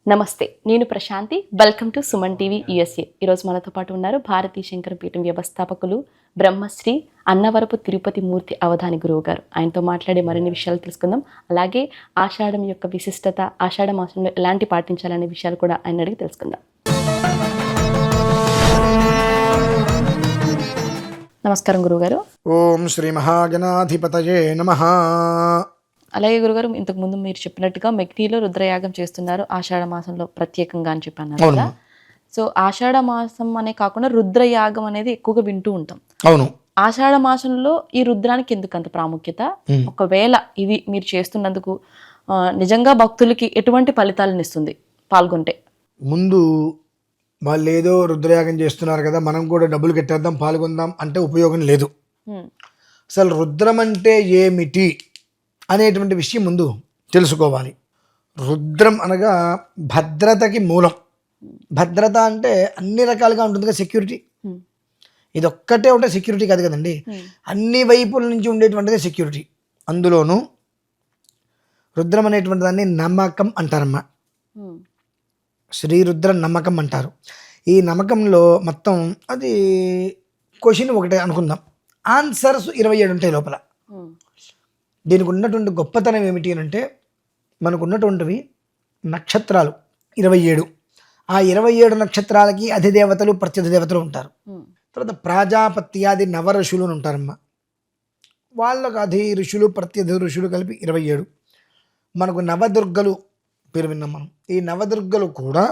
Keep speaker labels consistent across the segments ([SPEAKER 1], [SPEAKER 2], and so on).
[SPEAKER 1] నమస్తే, నేను Prashanti. Welcome to Suman TV USA. ఈరోజు మనతో పాటు ఉన్నారు భారతీ శంకర పీఠం వ్యవస్థాపకులు బ్రహ్మశ్రీ అన్నవరపు తిరుపతి మూర్తి అవధాని గురువు గారు. ఆయనతో మాట్లాడే మరిన్ని విషయాలు తెలుసుకుందాం. అలాగే ఆషాఢం యొక్క విశిష్టత, ఆషాఢ మాసంలో ఎలాంటి పాటించాలనే విషయాలు కూడా ఆయన అడిగి తెలుసుకుందాం. నమస్కారం గురువుగారు.
[SPEAKER 2] ఓం శ్రీ మహాగణాధిపతయే నమః.
[SPEAKER 1] అలాగే గురుగారు, ఇంతకు ముందు మీరు చెప్పినట్టుగా మెగ్నీలో రుద్రయాగం చేస్తున్నారు ఆషాఢ మాసంలో ప్రత్యేకంగా అని చెప్పాను కదా. సో ఆషాఢ మాసం అనే కాకుండా రుద్రయాగం అనేది ఎక్కువగా వింటూ ఉంటాం.
[SPEAKER 2] అవును.
[SPEAKER 1] ఆషాఢ మాసంలో ఈ రుద్రానికి ఎందుకు అంత ప్రాముఖ్యత? ఒకవేళ ఇది మీరు చేస్తున్నందుకు నిజంగా భక్తులకి ఎటువంటి ఫలితాలను ఇస్తుంది పాల్గొంటే?
[SPEAKER 2] ముందు వాళ్ళు ఏదో రుద్రయాగం చేస్తున్నారు కదా, మనం కూడా డబ్బులు కట్టేద్దాం పాల్గొందాం అంటే ఉపయోగం లేదు. అసలు రుద్రం అంటే ఏమిటి అనేటువంటి విషయం ముందు తెలుసుకోవాలి. రుద్రం అనగా భద్రతకి మూలం. భద్రత అంటే అన్ని రకాలుగా ఉంటుంది కదా, సెక్యూరిటీ. ఇది ఒక్కటే ఉంటే సెక్యూరిటీ కాదు కదండి, అన్ని వైపుల నుంచి ఉండేటువంటిది సెక్యూరిటీ. అందులోనూ రుద్రం అనేటువంటి దాన్ని నమ్మకం అంటారమ్మా. శ్రీరుద్ర నమ్మకం అంటారు. ఈ నమ్మకంలో మొత్తం అది క్వశ్చన్ ఒకటే అనుకుందాం, ఆన్సర్స్ 27 ఉంటాయి లోపల. దీనికి ఉన్నటువంటి గొప్పతనం ఏమిటి అని అంటే, మనకు ఉన్నటువంటివి నక్షత్రాలు 27. ఆ 27 నక్షత్రాలకి అధిదేవతలు ప్రత్యధిదేవతలు ఉంటారు. తర్వాత ప్రాజాపత్యాది నవ ఋషులు అని ఉంటారమ్మా. వాళ్ళకు అధి ఋషులు ప్రత్యధి ఋషులు కలిపి 27. మనకు నవదుర్గలు పేరు విన్నాం మనం. ఈ నవదుర్గలు కూడా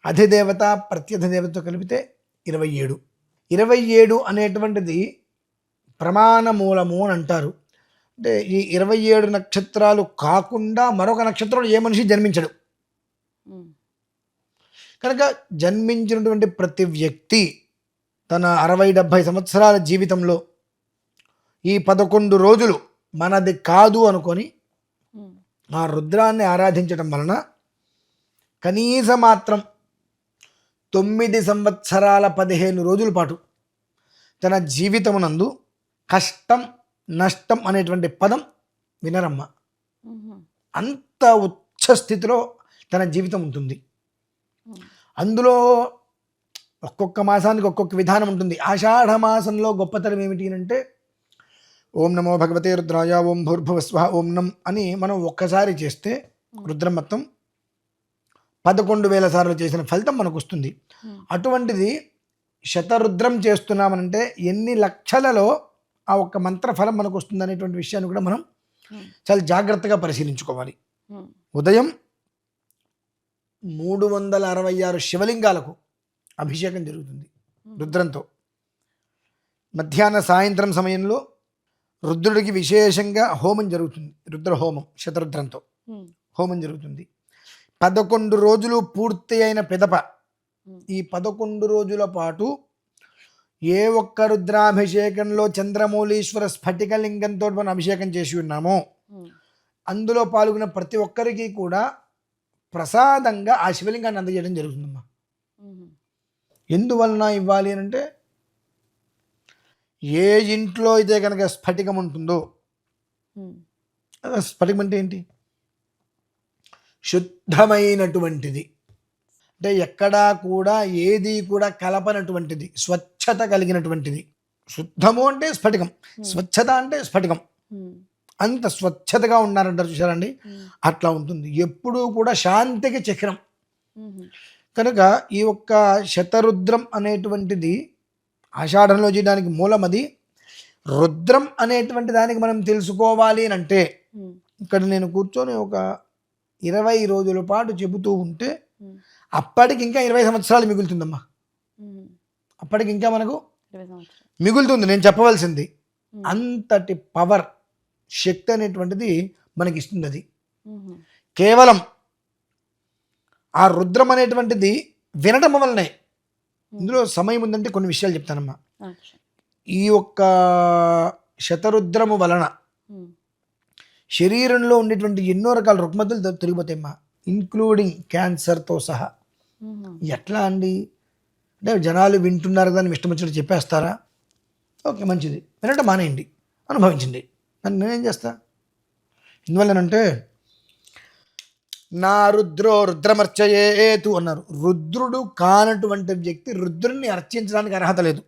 [SPEAKER 2] అధిదేవత ప్రత్యధిదేవతతో కలిపితే 27. 27 అనేటువంటిది ప్రమాణ మూలము అని అంటారు. అంటే ఈ 27 నక్షత్రాలు కాకుండా మరొక నక్షత్రంలో ఏ మనిషి జన్మించడు. కనుక జన్మించినటువంటి ప్రతి వ్యక్తి తన 60-70 సంవత్సరాల జీవితంలో ఈ 11 రోజులు మనది కాదు అనుకొని ఆ రుద్రాన్ని ఆరాధించడం వలన కనీస మాత్రం 9 సంవత్సరాల 15 రోజుల పాటు తన జీవితమునందు కష్టం నష్టం అనేటువంటి పదం వినరమ్మ. అంత ఉచ్చ స్థితిలో తన జీవితం ఉంటుంది. అందులో ఒక్కొక్క మాసానికి ఒక్కొక్క విధానం ఉంటుంది. ఆషాఢ మాసంలో గొప్పతనం ఏమిటి అంటే, ఓం నమో భగవతే రుద్రాయ, ఓం భూర్భువస్వః, ఓం నం అని మనం ఒక్కసారి చేస్తే రుద్రం మొత్తం 11,000 సార్లు చేసిన ఫలితం మనకు వస్తుంది. అటువంటిది శతరుద్రం చేస్తున్నామనంటే ఎన్ని లక్షలలో ఆ ఒక్క మంత్ర ఫలం మనకు వస్తుంది అనేటువంటి విషయాన్ని కూడా మనం చాలా జాగ్రత్తగా పరిశీలించుకోవాలి. ఉదయం 366 శివలింగాలకు అభిషేకం జరుగుతుంది రుద్రంతో. మధ్యాహ్న సాయంత్రం సమయంలో రుద్రుడికి విశేషంగా హోమం జరుగుతుంది. రుద్ర హోమం శతరుద్రంతో హోమం జరుగుతుంది. 11 రోజులు పూర్తి అయిన పిదప ఈ 11 రోజుల పాటు ఏ ఒక్క రుద్రాభిషేకంలో చంద్రమౌళీశ్వర స్ఫటికలింగంతో మనం అభిషేకం చేసి ఉన్నామో అందులో పాల్గొన్న ప్రతి ఒక్కరికి కూడా ప్రసాదంగా ఆ శివలింగాన్ని అందజేయడం జరుగుతుందమ్మా. ఎందువలన ఇవ్వాలి అని అంటే, ఏ ఇంట్లో అయితే కనుక స్ఫటికం ఉంటుందో, స్ఫటికం అంటే ఏంటి? శుద్ధమైనటువంటిది, అంటే ఎక్కడా కూడా ఏది కూడా కలపనటువంటిది, స్వచ్ఛత కలిగినటువంటిది. శుద్ధము అంటే స్ఫటికం, స్వచ్ఛత అంటే స్ఫటికం. అంత స్వచ్ఛతగా ఉన్నారంటారు చూసారండి, అట్లా ఉంటుంది. ఎప్పుడూ కూడా శాంతికి చక్రం. కనుక ఈ ఒక్క శతరుద్రం అనేటువంటిది ఆషాఢంలో చేయడానికి మూలం అది. రుద్రం అనేటువంటి దానికి మనం తెలుసుకోవాలి అని అంటే, ఇక్కడ నేను కూర్చొని ఒక 20 రోజుల పాటు చెబుతూ ఉంటే అప్పటికి ఇంకా 20 సంవత్సరాలు మిగులుతుందమ్మా. అప్పటికి ఇంకా మనకు మిగులుతుంది నేను చెప్పవలసింది. అంతటి పవర్, శక్తి అనేటువంటిది మనకి ఇస్తుంది. అది కేవలం ఆ రుద్రం అనేటువంటిది వినటం వల్లనే. ఇందులో సమయం ఉందంటే కొన్ని విషయాలు చెప్తానమ్మా. ఈ ఒక్క శతరుద్రము వలన శరీరంలో ఉండేటువంటి ఎన్నో రకాల రుగ్మతులు తొలగిపోతాయమ్మా, ఇంక్లూడింగ్ క్యాన్సర్తో సహా. ఎట్లా అండి అంటే, జనాలు వింటున్నారు దాన్ని ఇష్టం వచ్చినట్టు చెప్పేస్తారా? ఓకే, మంచిది, వినటం మానేయండి, అనుభవించండి. నన్ను నేనేం చేస్తా? ఎందువల్లనంటే నా రుద్రో రుద్రమర్చయేతు అన్నారు. రుద్రుడు కానటువంటి వ్యక్తి రుద్రుడిని అర్చించడానికి అర్హత లేదు.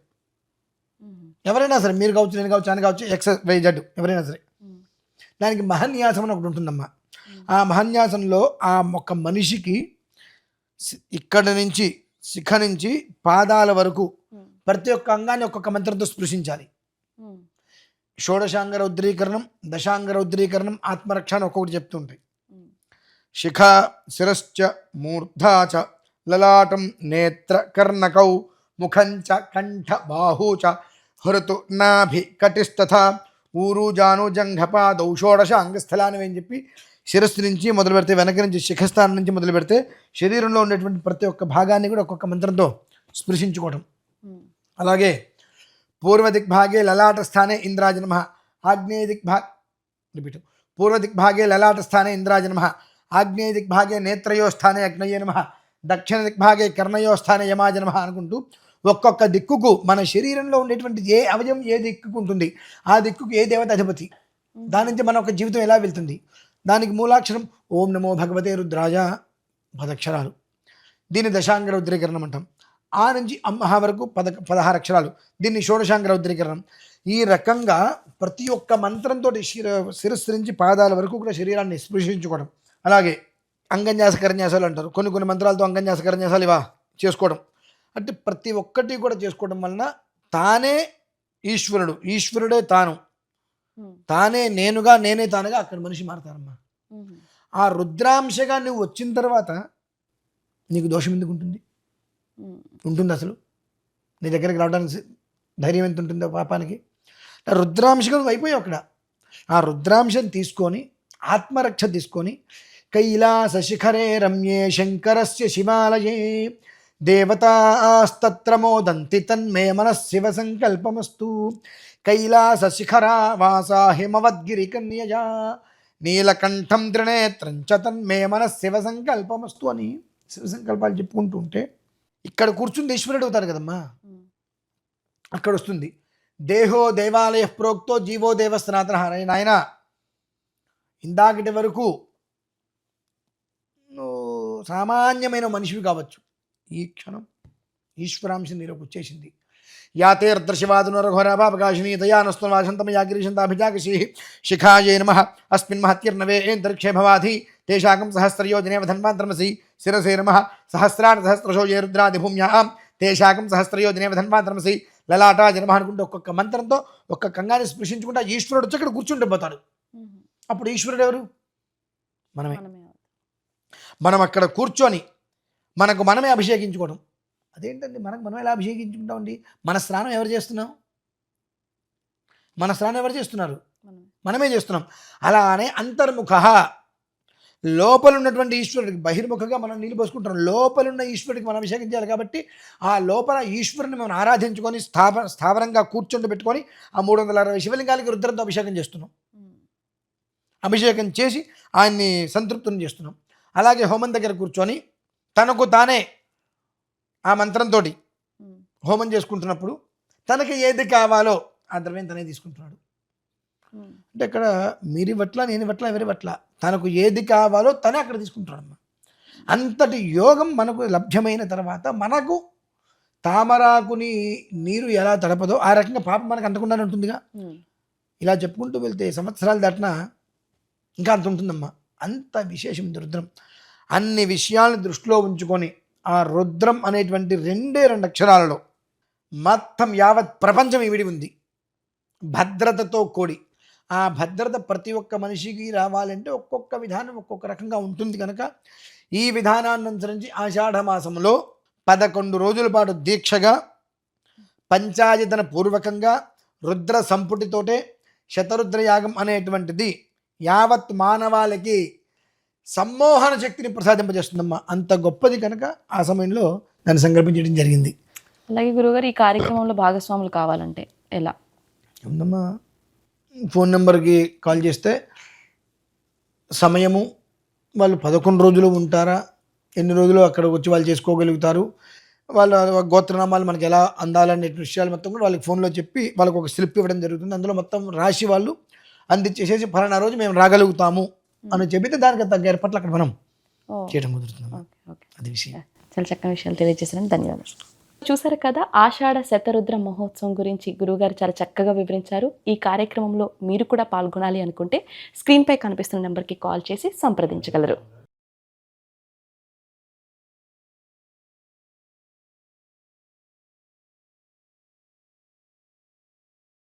[SPEAKER 2] ఎవరైనా సరే, మీరు కావచ్చు, నేను కావచ్చు, ఆయన కావచ్చు, XYZ ఎవరైనా సరే. దానికి మహన్యాసం అని ఒకటి ఉంటుందమ్మా. ఆ మహన్యాసంలో ఆ ఒక మనిషికి ఇక్కడి నుంచి శిఖ నుంచి పాదాల వరకు ప్రతి ఒక్క అంగాన్ని ఒక్కొక్క మంత్రంతో స్పృశించాలి. షోడశాంగ రౌద్రీకరణం, దశాంగ రౌద్రీకరణం, ఆత్మరక్ష అని ఒక్కొక్కటి చెప్తుంటాయి. శిఖ శిరశ్చ మూర్ధా చ లలాటం నేత్ర కర్ణకౌ ముఖంచ కంఠ బాహూ చ హృతు నాభి కటిస్తథా ఊరు జాను జంఘపాదౌ షోడశ అంగస్థలాన్ని అని చెప్పి శిరస్సు నుంచి మొదలు పెడితే, వెనక నుంచి శిఖస్థానం నుంచి మొదలు పెడితే శరీరంలో ఉండేటువంటి ప్రతి ఒక్క భాగాన్ని కూడా ఒక్కొక్క మంత్రంతో స్పృశించుకోవడం. అలాగే పూర్వ దిగ్భాగే లలాట స్థానే ఇంద్రాయ నమః, ఆగ్నేయ పూర్వ దిగ్భాగే లలాట స్థానే ఇంద్రాయ నమః, ఆగ్నేయ దిగ్భాగే నేత్రయో స్థానే అగ్నయే నమః, దక్షిణ దిగ్భాగే కర్ణయో స్థానే యమాయ నమః అనుకుంటూ ఒక్కొక్క దిక్కుకు మన శరీరంలో ఉండేటువంటి ఏ అవయవం ఏ దిక్కుకు ఉంటుంది, ఆ దిక్కుకు ఏ దేవత అధిపతి, దాని నుంచి మన ఒక జీవితం ఎలా వెళ్తుంది, దానికి మూలాక్షరం ఓం నమో భగవతే రుద్రాయ 10 అక్షరాలు. దీన్ని దశాంగ రౌద్రీకరణం అంటాం. ఆ నుంచి అమ్మహ వరకు 16 అక్షరాలు, దీన్ని షోడశాంగ రౌద్రీకరణం. ఈ రకంగా ప్రతి ఒక్క మంత్రంతో శిరస్సు నుంచి పాదాల వరకు కూడా శరీరాన్ని స్పృశించుకోవడం. అలాగే అంగన్యాస కరన్యాసాలు అంటారు. కొన్ని మంత్రాలతో అంగన్యాస కరన్యాసాలు ఇవా చేసుకోవడం. అంటే ప్రతి ఒక్కటి కూడా చేసుకోవడం వలన తానే ఈశ్వరుడు, ఈశ్వరుడే తాను, తానే నేనుగా, నేనే తానుగా అక్కడ మనిషి మారతారమ్మా. ఆ రుద్రాంశగా నువ్వు వచ్చిన తర్వాత నీకు దోషం ఎందుకు ఉంటుంది? అసలు నీ దగ్గరికి రావడానికి ధైర్యం ఎంత ఉంటుందో పాపానికి? రుద్రాంశగా నువ్వు అయిపోయావు అక్కడ. ఆ రుద్రాంశం తీసుకొని ఆత్మరక్ష తీసుకొని కైలాస శిఖరే రమ్యే శంకరస్య శివాలయే దేవతాస్తత్ర మోదంతి తన్మే మనఃశివ సంకల్పమస్తు కైలాస శిఖరా వాసా హిమవద్గిరి కన్యయా నీలకంఠం త్రినేత్రం చ తన్మే మనఃశివ సంకల్పమస్తు అని శివ సంకల్పాలు చెప్పుకుంటూ ఉంటే ఇక్కడ కూర్చుంది ఈశ్వరుడు అవుతారు కదమ్మా. అక్కడ వస్తుంది దేహో దేవాలయ ప్రోక్తో జీవో దేవ సనాతన. నాయన ఇందాకటి వరకు నువ్వు సామాన్యమైన మనిషివి కావచ్చు, ఈ క్షణం ఈశ్వరాంశం నీలోకి వచ్చేసింది. యాతేర్దర్శివాదునరఘోరాభాపకాశిని దయానస్తువాసంతమయాగిరీశంతాభిజాకశీ శిఖాయే నమః అస్మిన్ మహత్యర్నవే ఏంతరిక్షే భవాధి తేషాకం సహస్రయోజనేవ ధన్వాంతరమసి శిరసే నమః సహస్రాణి సహస్రశో ఏ రుద్రాదిభూమ్యాం తేషాకం సహస్రయోజనేవ ధన్వాంతరమసి లలాటాయ నమః అనుకుంటే ఒక్కొక్క మంత్రంతో ఒక్క కంగాన్ని స్పృశించుకుంటే ఈశ్వరుడు వచ్చి అక్కడ కూర్చుంటే పోతాడు. అప్పుడు ఈశ్వరుడు ఎవరు? మనమే. మనం అక్కడ కూర్చొని మనకు మనమే అభిషేకించుకోవడం. అదేంటండి మనకు మనం ఎలా అభిషేకించుకుంటామండి? మన స్నానం ఎవరు చేస్తున్నాం? మన స్నానం ఎవరు చేస్తున్నారు? మనమే చేస్తున్నాం. అలానే అంతర్ముఖ, లోపల ఉన్నటువంటి ఈశ్వరుడికి బహిర్ముఖంగా మనం నీళ్ళు పోసుకుంటున్నాం. లోపలున్న ఈశ్వరుడికి మనం అభిషేకం చేయాలి కాబట్టి ఆ లోపల ఈశ్వరుని మనం ఆరాధించుకొని స్థావరంగా కూర్చుండి పెట్టుకొని ఆ 360 శివలింగాలకి రుద్రంతో అభిషేకం చేస్తున్నాం. అభిషేకం చేసి ఆయన్ని సంతృప్తిని చేస్తున్నాం. అలాగే హోమం దగ్గర కూర్చొని తనకు తానే ఆ మంత్రంతో హోమం చేసుకుంటున్నప్పుడు తనకి ఏది కావాలో ఆ ద్రవ్యం తనే తీసుకుంటున్నాడు. అంటే ఇక్కడ మీరు ఇవ్వట్లా, నేను ఇవ్వట్లా, ఎవరి ఇవ్వట్ల, తనకు ఏది కావాలో తనే అక్కడ తీసుకుంటాడమ్మా. అంతటి యోగం మనకు లభ్యమైన తర్వాత మనకు తామరాకుని నీరు ఎలా తడపదో ఆ రకంగా పాపం మనకు అంటకుండానే ఉంటుందిగా. ఇలా చెప్పుకుంటూ వెళ్తే సంవత్సరాలు దాటినా ఇంకా అంత ఉంటుందమ్మా. అంత విశేషం రుద్రం. అన్ని విషయాలను దృష్టిలో ఉంచుకొని ఆ రుద్రం అనేటువంటి 2 అక్షరాలలో మొత్తం యావత్ ప్రపంచం ఇవిడి ఉంది భద్రతతో కూడి. ఆ భద్రత ప్రతి ఒక్క మనిషికి రావాలంటే ఒక్కొక్క విధానం ఒక్కొక్క రకంగా ఉంటుంది కనుక ఈ విధానాన్ని అనుసరించి ఆషాఢ మాసంలో 11 రోజుల పాటు దీక్షగా పంచాయతన పూర్వకంగా రుద్ర సంపుటితోటే శతరుద్ర యాగం అనేటువంటిది యావత్ మానవాళికి సమ్మోహన శక్తిని ప్రసాదింపజేస్తుందమ్మా. అంత గొప్పది కనుక ఆ సమయంలో దాన్ని సంకల్పించడం జరిగింది.
[SPEAKER 1] అలాగే గురుగారు ఈ కార్యక్రమంలో భాగస్వాములు కావాలంటే ఎలా?
[SPEAKER 2] ఉందమ్మా, ఫోన్ నెంబర్కి కాల్ చేస్తే సమయము, వాళ్ళు 11 రోజులు ఉంటారా, ఎన్ని రోజులు అక్కడ వచ్చి వాళ్ళు చేసుకోగలుగుతారు, వాళ్ళ గోత్రనామాలు మనకి ఎలా అందాలనే విషయాలు మొత్తం కూడా వాళ్ళకి ఫోన్లో చెప్పి వాళ్ళకి ఒక స్లిప్ ఇవ్వడం జరుగుతుంది. అందులో మొత్తం రాసి వాళ్ళు అందించేసేసి ఫలానా రోజు మేము రాగలుగుతాము అని చెబితే దానికి తగ్గ ఏర్పాట్లు అక్కడ మనం
[SPEAKER 1] ఓ.
[SPEAKER 2] చేయడం కుదురుతుంది.
[SPEAKER 1] ఓకే ఓకే,
[SPEAKER 2] అది విషయం.
[SPEAKER 1] చాలా చక్కని విషయాలు తెలియజేశారని ధన్యవాదాలు. చూసారు కదా, ఆషాఢ శతరుద్ర మహోత్సవం గురించి గురువుగారు చాలా చక్కగా వివరించారు. ఈ కార్యక్రమంలో మీరు కూడా పాల్గొనాలి అనుకుంటే స్క్రీన్పై కనిపిస్తున్న నెంబర్కి కాల్ చేసి సంప్రదించగలరు.